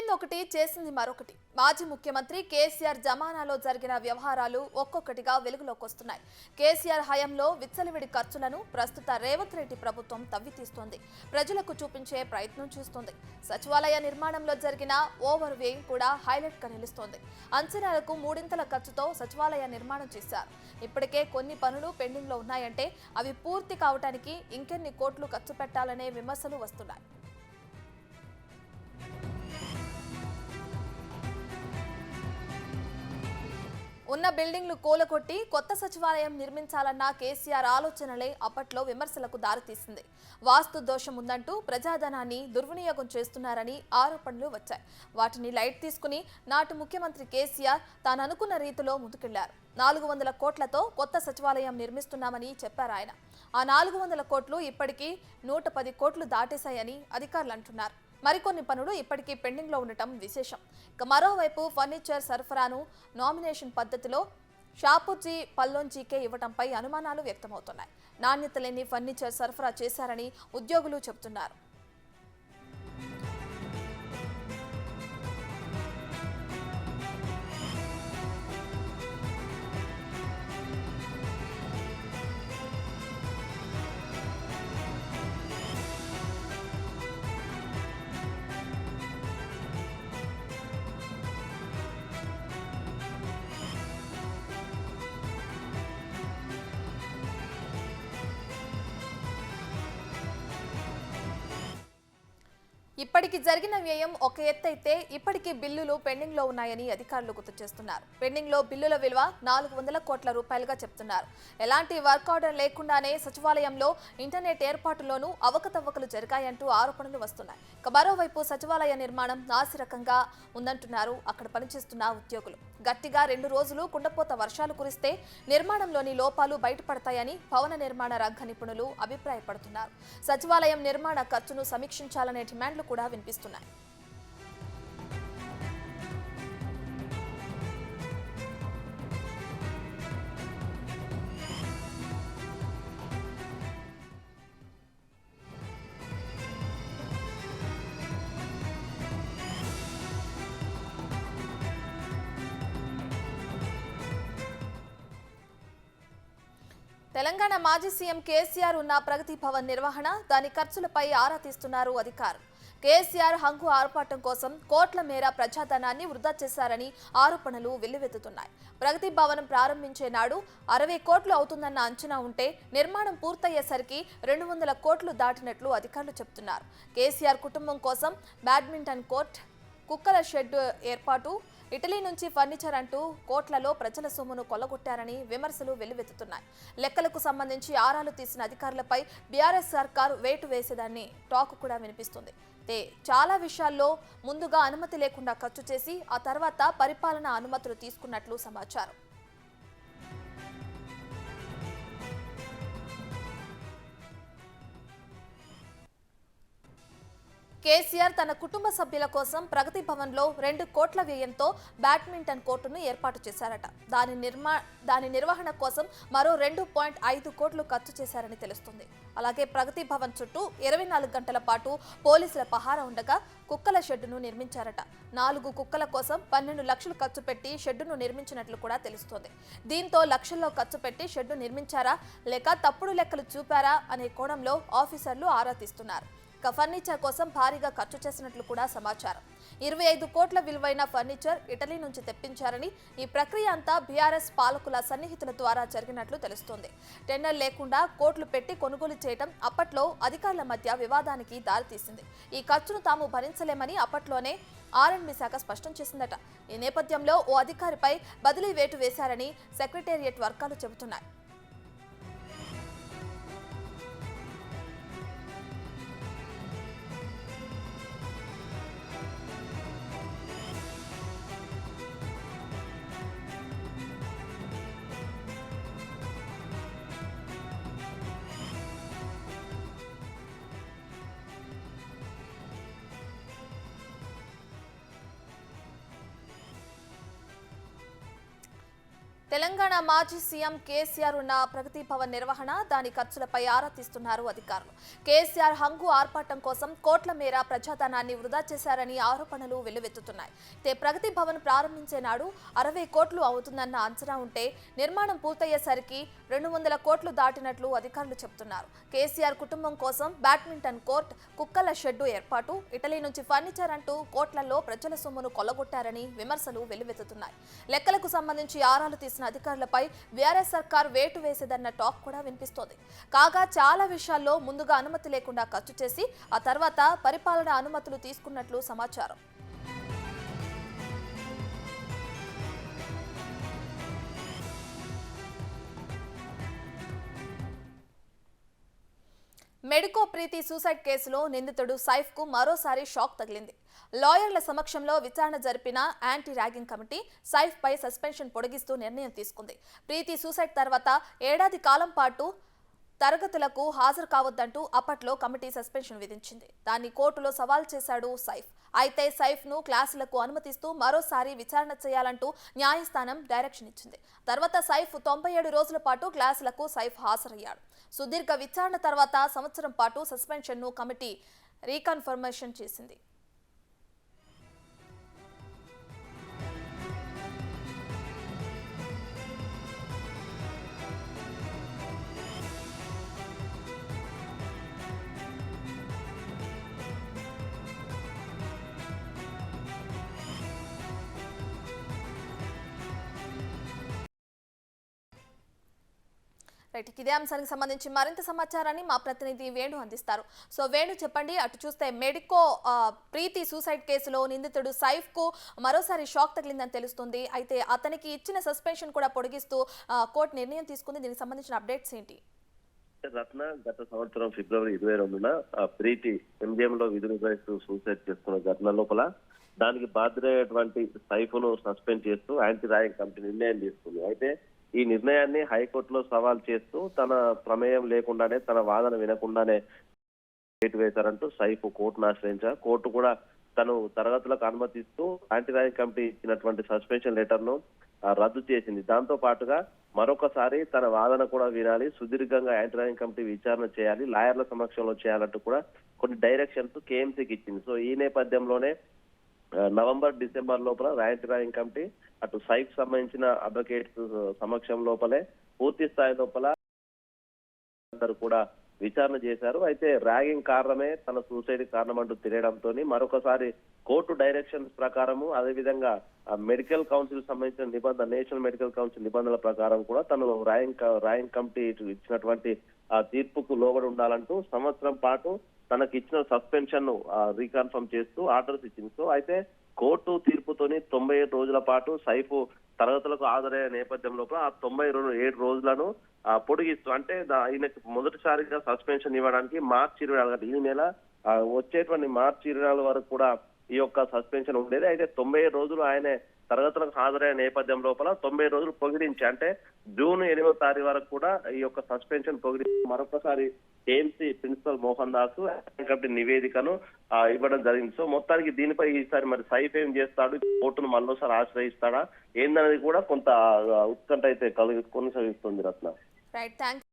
చెప్పింది ఒకటి చేసింది మరొకటి. మాజీ ముఖ్యమంత్రి కేసీఆర్ జమానాలో జరిగిన వ్యవహారాలు ఒక్కొక్కటిగా వెలుగులోకి వస్తున్నాయి. కేసీఆర్ హయాంలో విచ్చలవిడి ఖర్చులను ప్రస్తుత రేవంత్ రెడ్డి ప్రభుత్వం తవ్వితీస్తోంది. ప్రజలకు చూపించే ప్రయత్నం చేస్తోంది. సచివాలయ నిర్మాణంలో జరిగిన ఓవర్ వేయింగ్ కూడా హైలైట్ గా నిలుస్తోంది. అంచనాలకు మూడింతల ఖర్చుతో సచివాలయ నిర్మాణం చేశారు. ఇప్పటికే కొన్ని పనులు పెండింగ్ లో ఉన్నాయంటే అవి పూర్తి కావడానికి ఇంకెన్ని కోట్లు ఖర్చు పెట్టాలనే విమర్శలు వస్తున్నాయి. ఉన్న బిల్డింగ్లు కూలగొట్టి కొత్త సచివాలయం నిర్మించాలన్న కేసీఆర్ ఆలోచనలే అప్పట్లో విమర్శలకు దారితీసింది. వాస్తు దోషం ఉందంటూ ప్రజాధనాన్ని దుర్వినియోగం చేస్తున్నారని ఆరోపణలు వచ్చాయి. వాటిని లైట్ తీసుకుని నాటి ముఖ్యమంత్రి కేసీఆర్ తాను అనుకున్న రీతిలో ముందుకెళ్లారు. 400 కోట్లతో కొత్త సచివాలయం నిర్మిస్తున్నామని చెప్పారు ఆయన. ఆ 400 కోట్లు ఇప్పటికీ 110 కోట్లు దాటేశాయని అధికారులు అంటున్నారు. మరికొన్ని పనులు ఇప్పటికీ పెండింగ్ లో ఉండటం విశేషం. ఇక మరోవైపు ఫర్నిచర్ సరఫరాను నామినేషన్ పద్ధతిలో షాపూర్జీ పల్లోంజీకే ఇవ్వడంపై అనుమానాలు వ్యక్తమవుతున్నాయి. నాణ్యత లేని ఫర్నిచర్ సరఫరా చేశారని ఉద్యోగులు చెబుతున్నారు. ఇప్పటికి జరిగిన వ్యయం ఒక ఎత్తైతే ఇప్పటికీ బిల్లులు పెండింగ్ లో ఉన్నాయని అధికారులు గుర్తు చేస్తున్నారు. పెండింగ్ లో బిల్లుల విలువ 400 కోట్ల రూపాయలుగా చెప్తున్నారు. ఎలాంటి వర్క్ ఆర్డర్ లేకుండానే సచివాలయంలో ఇంటర్నెట్ ఏర్పాటులోనూ అవకతవకలు జరిగాయంటూ ఆరోపణలు వస్తున్నాయి. మరోవైపు సచివాలయ నిర్మాణం నాసిరకంగా ఉందంటున్నారు అక్కడ పనిచేస్తున్న ఉద్యోగులు. గట్టిగా 2 రోజులు కుండపోత వర్షాలు కురిస్తే నిర్మాణంలోని లోపాలు బయటపడతాయని భవన నిర్మాణ రంగ నిపుణులు అభిప్రాయపడుతున్నారు. సచివాలయం నిర్మాణ ఖర్చును సమీక్షించాలనే డిమాండ్లు కూడా వినిపిస్తున్నాయి. తెలంగాణ మాజీ సీఎం కేసీఆర్ ఉన్న ప్రగతి భవన్ నిర్వహణ, దాని ఖర్చులపై ఆరా తీస్తున్నారు అధికారులు. కేసీఆర్ హంగు ఆర్పాటం కోసం కోట్ల మేర ప్రజాధనాన్ని వృధా చేశారని ఆరోపణలు వెల్లువెత్తుతున్నాయి. ప్రగతి భవనం ప్రారంభించే నాడు 60 కోట్లు అవుతుందన్న అంచనా ఉంటే నిర్మాణం పూర్తయ్యేసరికి 200 కోట్లు దాటినట్లు అధికారులు చెబుతున్నారు. కేసీఆర్ కుటుంబం కోసం బ్యాడ్మింటన్ కోర్ట్, కుక్కల షెడ్ ఏర్పాటు, ఇటలీ నుంచి ఫర్నిచర్ అంటూ కోట్లలో ప్రజల సొమ్మును కొల్లగొట్టారని విమర్శలు వెల్లువెత్తుతున్నాయి. లెక్కలకు సంబంధించి ఆరాలు తీసిన అధికారులపై బీఆర్ఎస్ సర్కారు వేటు వేసేదాన్ని టాక్ కూడా వినిపిస్తుంది. చాలా విషయాల్లో ముందుగా అనుమతి లేకుండా ఖర్చు చేసి ఆ తర్వాత పరిపాలనా అనుమతులు తీసుకున్నట్లు సమాచారం. కేసీఆర్ తన కుటుంబ సభ్యుల కోసం ప్రగతి భవన్ లో 2 కోట్ల వ్యయంతో బ్యాడ్మింటన్ కోర్టును ఏర్పాటు చేశారట. దాని నిర్వహణ కోసం మరో 2.5 కోట్లు ఖర్చు చేశారని తెలుస్తుంది. అలాగే ప్రగతి భవన్ చుట్టూ 24 గంటల పాటు పోలీసుల పహారా ఉండగా కుక్కల షెడ్డును నిర్మించారట. 4 కుక్కల కోసం 12 లక్షలు ఖర్చు పెట్టి షెడ్డును నిర్మించినట్లు కూడా తెలుస్తోంది. దీంతో లక్షల్లో ఖర్చు పెట్టి షెడ్డు నిర్మించారా లేక తప్పుడు లెక్కలు చూపారా అనే కోణంలో ఆఫీసర్లు ఆరా తీస్తున్నారు. ఫర్నిచర్ కోసం భారీగా ఖర్చు చేసినట్లు కూడా సమాచారం. 25 కోట్ల విలువైన ఫర్నిచర్ ఇటలీ నుంచి తెప్పించారని, ఈ ప్రక్రియ అంతా బీఆర్ఎస్ పాలకుల సన్నిహితుల ద్వారా జరిగినట్లు తెలుస్తోంది. టెండర్ లేకుండా కోట్లు పెట్టి కొనుగోలు చేయడం అప్పట్లో అధికారుల మధ్య వివాదానికి దారితీసింది. ఈ ఖర్చును తాము భరించలేమని అప్పట్లోనే ఆర్ఎండ్బీ శాఖ స్పష్టం చేసిందట. ఈ నేపథ్యంలో ఓ అధికారిపై బదిలీ వేటు వేశారని సెక్రటేరియట్ వర్గాలు చెబుతున్నాయి. తెలంగాణ మాజీ సీఎం కేసీఆర్ ఉన్న ప్రగతి భవన్ నిర్వహణ దాని ఖర్చులపై ఆరా తీస్తున్నారు అధికారులు. కేసీఆర్ హంగు ఆర్పాటం కోసం కోట్ల మేర ప్రజాధనాన్ని వృధా చేశారని ఆరోపణలు వెల్లువెత్తుతున్నాయి. ప్రగతి భవన్ ప్రారంభించే నాడు 60 కోట్లు అవుతుందన్న అంచనా ఉంటే నిర్మాణం పూర్తయ్యేసరికి 200 కోట్లు దాటినట్లు అధికారులు చెబుతున్నారు. కేసీఆర్ కుటుంబం కోసం బ్యాడ్మింటన్ కోర్ట్, కుక్కల షెడ్డు ఏర్పాటు, ఇటలీ నుంచి ఫర్నిచర్ అంటూ కోట్లలో ప్రజల సొమ్మును కొల్లగొట్టారని విమర్శలు వెల్లువెత్తుతున్నాయి. లెక్కలకు సంబంధించి ఆరాలు తీసిన అధికారులపై బీఆర్ఎస్ సర్కార్ వేటు వేసేదన్న టాక్ కూడా వినిపిస్తోంది. కాగా చాలా విషయాల్లో ముందుగా అనుమతి లేకుండా ఖర్చు చేసి ఆ తర్వాత పరిపాలన అనుమతులు తీసుకున్నట్లు సమాచారం. మెడికో ప్రీతి సూసైడ్ కేసులో నిందితుడు సైఫ్ కు మరోసారి షాక్ తగిలింది. లాయర్ల సమక్షంలో విచారణ జరిపిన యాంటీ ర్యాగింగ్ కమిటీ సైఫ్ పై సస్పెన్షన్ పొడిగిస్తూ నిర్ణయం తీసుకుంది. ప్రీతి సూసైడ్ తర్వాత ఏడాది కాలం పాటు తరగతులకు హాజరు కావద్దంటూ అప్పట్లో కమిటీ సస్పెన్షన్ విధించింది. దాన్ని కోర్టులో సవాల్ చేశాడు సైఫ్. అయితే సైఫ్ ను క్లాసులకు అనుమతిస్తూ మరోసారి విచారణ చేయాలంటూ న్యాయస్థానం డైరెక్షన్ ఇచ్చింది. తర్వాత సైఫ్ 97 రోజుల పాటు క్లాసులకు సైఫ్ హాజరయ్యాడు. సుదీర్ఘ విచారణ తర్వాత సంవత్సరం పాటు సస్పెన్షన్ ను కమిటీ రీకన్ఫర్మేషన్ చేసింది. రైట్, ఇదే అంశానికి సంబంధించి మరింత సమాచారాన్ని మా ప్రతినిధి వేణు అందిస్తారు. సో వేణు, చెప్పండి. అటు చూస్తే మెడికో ప్రీతి సూసైడ్ కేసులో నిందితుడు సైఫ్ కు మరోసారి షాక్ తగిలిందని తెలుస్తుంది. అయితే అతనికి ఇచ్చిన సస్పెన్షన్ కూడా పొడిగిస్తూ కోర్టు నిర్ణయం తీసుకుంది. దీనికి సంబంధించిన అప్డేట్స్ ఏంటి? రత్న, గత సంవత్సరం ఫిబ్రవరి 22న ప్రీతి ఎంజిఎం లో విధులు నిర్వహిస్తూ సూసైడ్ చేసుకున్న ఘటన లోపల దానికి బాధ్యులైనటువంటి సైఫ్ ను సస్పెండ్ చేస్తూ యాంటీ ర్యాగింగ్ కమిటీ నిర్ణయం తీసుకుంది. అయితే ఈ నిర్ణయాన్ని హైకోర్టులో సవాల్ చేస్తూ తన ప్రమేయం లేకుండానే, తన వాదన వినకుండానే వేటు వేశారంటూ సైఫ్ కోర్టును ఆశ్రయించారు. కోర్టు కూడా తను తరగతులకు అనుమతిస్తూ యాంటీ ర్యాగింగ్ కమిటీ ఇచ్చినటువంటి సస్పెన్షన్ లెటర్ ను రద్దు చేసింది. దాంతో పాటుగా మరొకసారి తన వాదన కూడా వినాలి, సుదీర్ఘంగా యాంటీ ర్యాగింగ్ కమిటీ విచారణ చేయాలి, లాయర్ల సమక్షంలో చేయాలంటూ కూడా కొన్ని డైరెక్షన్స్ కేఎంసీకి ఇచ్చింది. సో ఈ నేపథ్యంలోనే నవంబర్, డిసెంబర్ లోపల యాంటీ ర్యాగింగ్ కమిటీ అటు సైఫ్ సంబంధించిన అడ్వకేట్స్ సమక్షం లోపలే పూర్తి స్థాయి లోపల అందరూ కూడా విచారణ చేశారు. అయితే ర్యాగింగ్ కారణమే తన సూసైడ్ కారణం అంటూ తెలియడంతో మరొకసారి కోర్టు డైరెక్షన్స్ ప్రకారము, అదేవిధంగా మెడికల్ కౌన్సిల్ సంబంధించిన నిబంధన, నేషనల్ మెడికల్ కౌన్సిల్ నిబంధనల ప్రకారం కూడా తను ర్యాగింగ్ కమిటీ ఇచ్చినటువంటి తీర్పుకు లోబడి ఉండాలంటూ సంవత్సరం పాటు తనకి ఇచ్చిన సస్పెన్షన్ ను రీకన్ఫర్మ్ చేస్తూ ఆర్డర్స్ ఇచ్చింది. సో అయితే కోర్టు తీర్పుతోని 97 రోజుల పాటు సైఫ్ తరగతులకు హాజరయ్యే నేపథ్యం లోపల ఆ 97 రోజులను పొడిగిస్తూ, అంటే ఈయనకు మొదటిసారిగా సస్పెన్షన్ ఇవ్వడానికి మార్చి 24, ఈ నెల వచ్చేటువంటి మార్చి 24 వరకు కూడా ఈ యొక్క సస్పెన్షన్ ఉండేది. అయితే 97 రోజులు ఆయన తరగతులకు హాజరయ్యే నేపథ్యం లోపల 90 రోజులు పొగిడించి, అంటే జూన్ 8వ తారీఖు వరకు కూడా ఈ యొక్క సస్పెన్షన్ పొగిడించి మరొకసారి KMC principal Mohan Das committee నివేదికను ఇవ్వడం జరిగింది. సో మొత్తానికి దీనిపై ఈసారి మరి సైఫ్ ఏం చేస్తాడు, కోర్టును మరోసారి ఆశ్రయిస్తాడా ఏందనేది కూడా కొంత ఉత్కంఠ అయితే కొనసాగిస్తుంది. రత్న. Right, thanks.